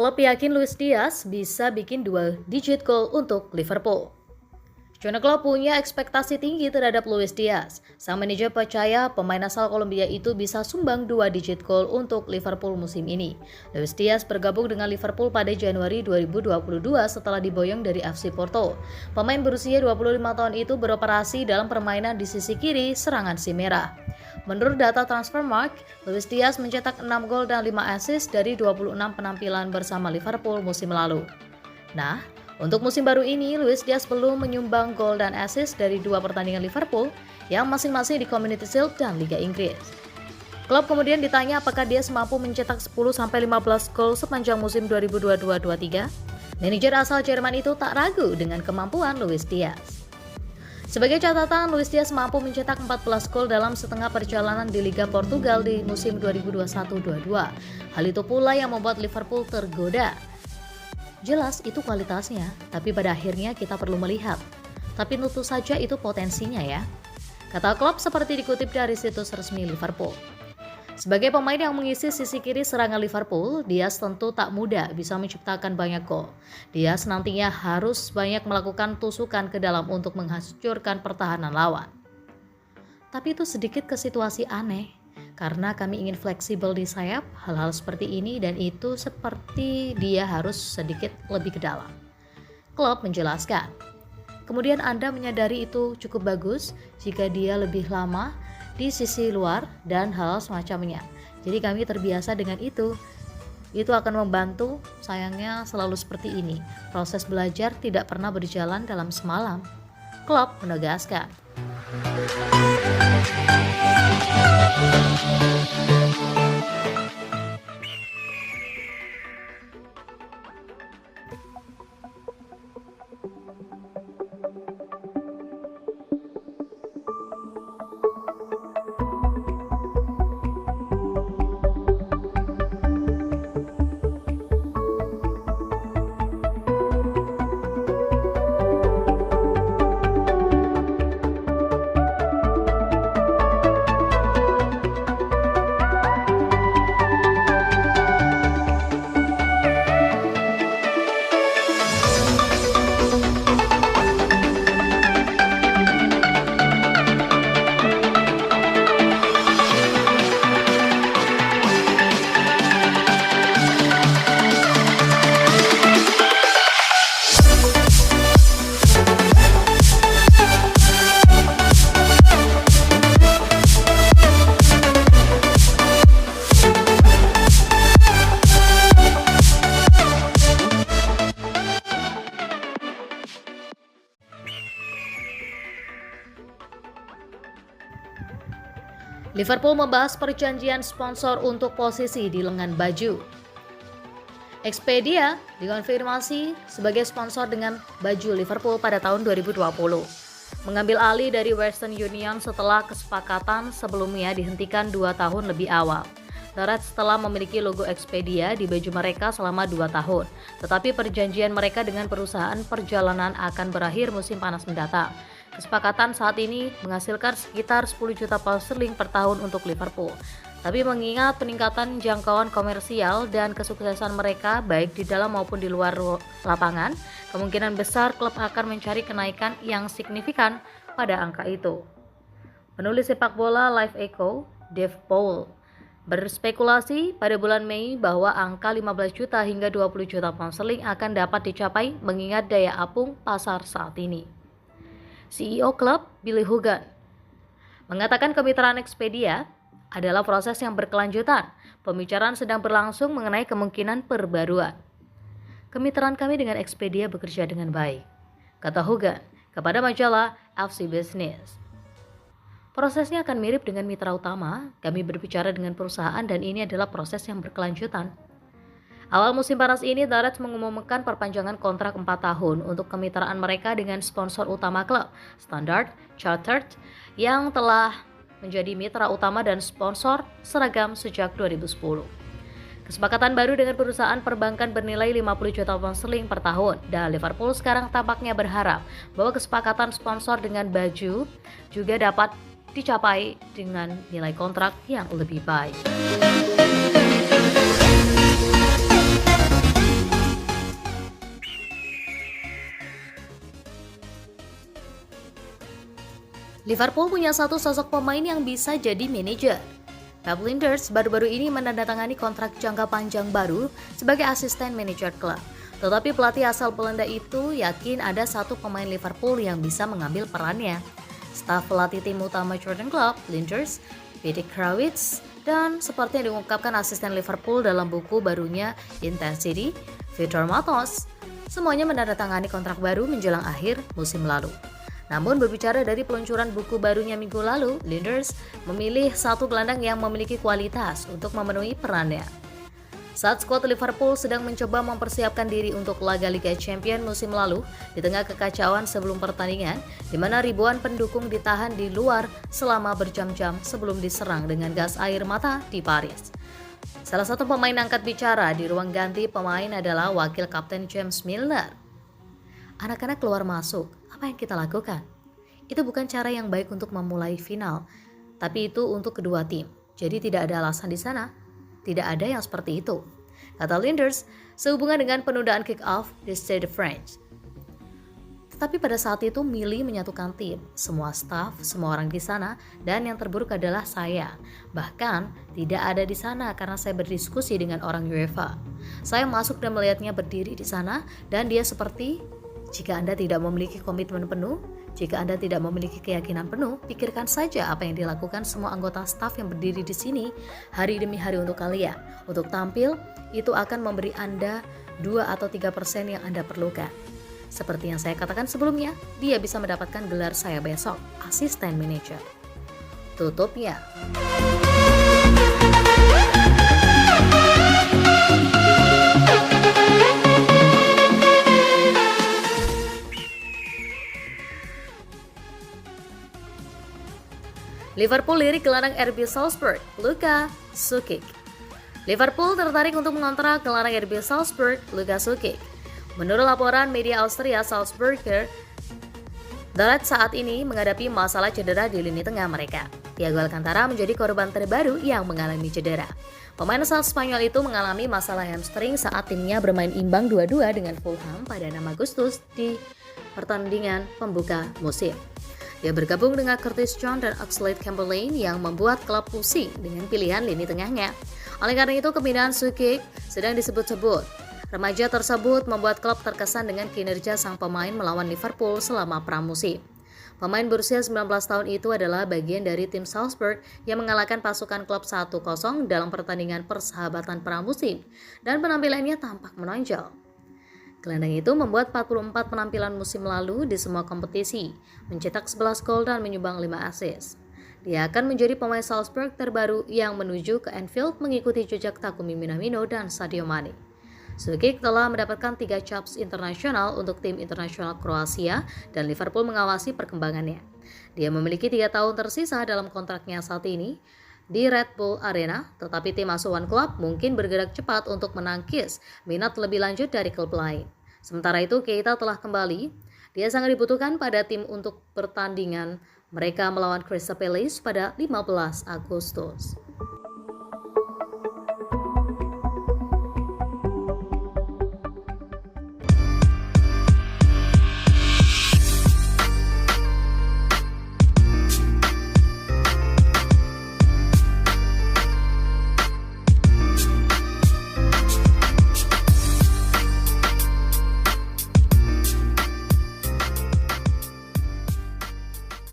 Klub yakin Luis Diaz bisa bikin 2 digit gol untuk Liverpool. Jurgen Klopp punya ekspektasi tinggi terhadap Luis Diaz. Sang manajer percaya pemain asal Kolombia itu bisa sumbang 2 digit gol untuk Liverpool musim ini. Luis Diaz bergabung dengan Liverpool pada Januari 2022 setelah diboyong dari FC Porto. Pemain berusia 25 tahun itu beroperasi dalam permainan di sisi kiri serangan si merah. Menurut data Transfermarkt, Luis Diaz mencetak 6 gol dan 5 assist dari 26 penampilan bersama Liverpool musim lalu. Nah, untuk musim baru ini, Luis Diaz belum menyumbang gol dan assist dari 2 pertandingan Liverpool yang masing-masing di Community Shield dan Liga Inggris. Klopp kemudian ditanya apakah dia mampu mencetak 10-15 gol sepanjang musim 2022-23. Manajer asal Jerman itu tak ragu dengan kemampuan Luis Diaz. Sebagai catatan, Luis Diaz mampu mencetak 14 gol dalam setengah perjalanan di Liga Portugal di musim 2021-22. Hal itu pula yang membuat Liverpool tergoda. Jelas itu kualitasnya, tapi pada akhirnya kita perlu melihat. Tapi tentu saja itu potensinya ya. Kata Klopp seperti dikutip dari situs resmi Liverpool. Sebagai pemain yang mengisi sisi kiri serangan Liverpool, Diaz tentu tak mudah bisa menciptakan banyak gol. Diaz nantinya harus banyak melakukan tusukan ke dalam untuk menghancurkan pertahanan lawan. Tapi itu sedikit ke situasi aneh. Karena kami ingin fleksibel di sayap, hal-hal seperti ini dan itu seperti dia harus sedikit lebih ke dalam. Klopp menjelaskan. Kemudian Anda menyadari itu cukup bagus jika dia lebih lama di sisi luar dan hal semacamnya. Jadi kami terbiasa dengan itu. Itu akan membantu, sayangnya selalu seperti ini. Proses belajar tidak pernah berjalan dalam semalam. Klopp menegaskan. Liverpool membahas perjanjian sponsor untuk posisi di lengan baju. Expedia dikonfirmasi sebagai sponsor dengan baju Liverpool pada tahun 2020. Mengambil alih dari Western Union setelah kesepakatan sebelumnya dihentikan 2 tahun lebih awal. The Reds telah memiliki logo Expedia di baju mereka selama 2 tahun. Tetapi perjanjian mereka dengan perusahaan perjalanan akan berakhir musim panas mendatang. Kesepakatan saat ini menghasilkan sekitar 10 juta pound sterling per tahun untuk Liverpool. Tapi mengingat peningkatan jangkauan komersial dan kesuksesan mereka baik di dalam maupun di luar lapangan, kemungkinan besar klub akan mencari kenaikan yang signifikan pada angka itu. Penulis sepak bola Live Echo, Dave Powell, berspekulasi pada bulan Mei bahwa angka 15 juta hingga 20 juta pound sterling akan dapat dicapai mengingat daya apung pasar saat ini. CEO klub Billy Hogan mengatakan kemitraan Expedia adalah proses yang berkelanjutan. Pembicaraan sedang berlangsung mengenai kemungkinan perbaruan. Kemitraan kami dengan Expedia bekerja dengan baik, kata Hogan kepada majalah FC Business. Prosesnya akan mirip dengan mitra utama. Kami berbicara dengan perusahaan dan ini adalah proses yang berkelanjutan. Awal musim panas ini, The Reds mengumumkan perpanjangan kontrak 4 tahun untuk kemitraan mereka dengan sponsor utama klub, Standard Chartered, yang telah menjadi mitra utama dan sponsor seragam sejak 2010. Kesepakatan baru dengan perusahaan perbankan bernilai 50 juta pound sterling per tahun, dan Liverpool sekarang tampaknya berharap bahwa kesepakatan sponsor dengan baju juga dapat dicapai dengan nilai kontrak yang lebih baik. Liverpool punya satu sosok pemain yang bisa jadi manajer. Pep Lijnders baru-baru ini menandatangani kontrak jangka panjang baru sebagai asisten manajer klub. Tetapi pelatih asal Belanda itu yakin ada satu pemain Liverpool yang bisa mengambil perannya. Staf pelatih tim utama Jurgen Klopp, Lijnders, Peter Krawietz, dan seperti yang diungkapkan asisten Liverpool dalam buku barunya Intensity, Vitor Matos, semuanya menandatangani kontrak baru menjelang akhir musim lalu. Namun berbicara dari peluncuran buku barunya minggu lalu, Lijnders memilih satu gelandang yang memiliki kualitas untuk memenuhi perannya. Saat skuad Liverpool sedang mencoba mempersiapkan diri untuk laga Liga Champions musim lalu, di tengah kekacauan sebelum pertandingan, di mana ribuan pendukung ditahan di luar selama berjam-jam sebelum diserang dengan gas air mata di Paris. Salah satu pemain angkat bicara di ruang ganti pemain adalah wakil kapten James Milner. Anak-anak keluar masuk, apa yang kita lakukan? Itu bukan cara yang baik untuk memulai final, tapi itu untuk kedua tim. Jadi tidak ada alasan di sana. Tidak ada yang seperti itu, kata Lijnders sehubungan dengan penundaan kick-off di Stade de France. Tetapi pada saat itu Mili menyatukan tim, semua staf, semua orang di sana, dan yang terburuk adalah saya. Bahkan tidak ada di sana karena saya berdiskusi dengan orang UEFA. Saya masuk dan melihatnya berdiri di sana dan dia seperti, jika Anda tidak memiliki komitmen penuh, jika Anda tidak memiliki keyakinan penuh, pikirkan saja apa yang dilakukan semua anggota staf yang berdiri di sini hari demi hari untuk kalian. Untuk tampil, itu akan memberi Anda 2 atau 3% yang Anda perlukan. Seperti yang saya katakan sebelumnya, dia bisa mendapatkan gelar saya besok, asisten manajer. Tutupnya. Liverpool lirik gelandang RB Salzburg, Luka Šukić. Liverpool tertarik untuk mengontrak gelandang RB Salzburg, Luka Šukić. Menurut laporan media Austria, Salzburger Dalat saat ini menghadapi masalah cedera di lini tengah mereka. Thiago Alcantara menjadi korban terbaru yang mengalami cedera. Pemain asal Spanyol itu mengalami masalah hamstring saat timnya bermain imbang 2-2 dengan Fulham pada 6 Agustus di pertandingan pembuka musim. Dia bergabung dengan Curtis Jones dan Oxlade-Chamberlain yang membuat klub pusing dengan pilihan lini tengahnya. Oleh karena itu, kepindahan Šukić sedang disebut-sebut. Remaja tersebut membuat klub terkesan dengan kinerja sang pemain melawan Liverpool selama pramusim. Pemain berusia 19 tahun itu adalah bagian dari tim Salzburg yang mengalahkan pasukan klub 1-0 dalam pertandingan persahabatan pramusim dan penampilannya tampak menonjol. Gelandang itu membuat 44 penampilan musim lalu di semua kompetisi, mencetak 11 gol dan menyumbang 5 assist. Dia akan menjadi pemain Salzburg terbaru yang menuju ke Anfield mengikuti jejak Takumi Minamino dan Sadio Mane. Šukić telah mendapatkan 3 caps internasional untuk tim internasional Kroasia dan Liverpool mengawasi perkembangannya. Dia memiliki 3 tahun tersisa dalam kontraknya saat ini di Red Bull Arena, tetapi tim asuhan klub mungkin bergerak cepat untuk menangkis minat lebih lanjut dari klub lain. Sementara itu, Keita telah kembali. Dia sangat dibutuhkan pada tim untuk pertandingan mereka melawan Crystal Palace pada 15 Agustus.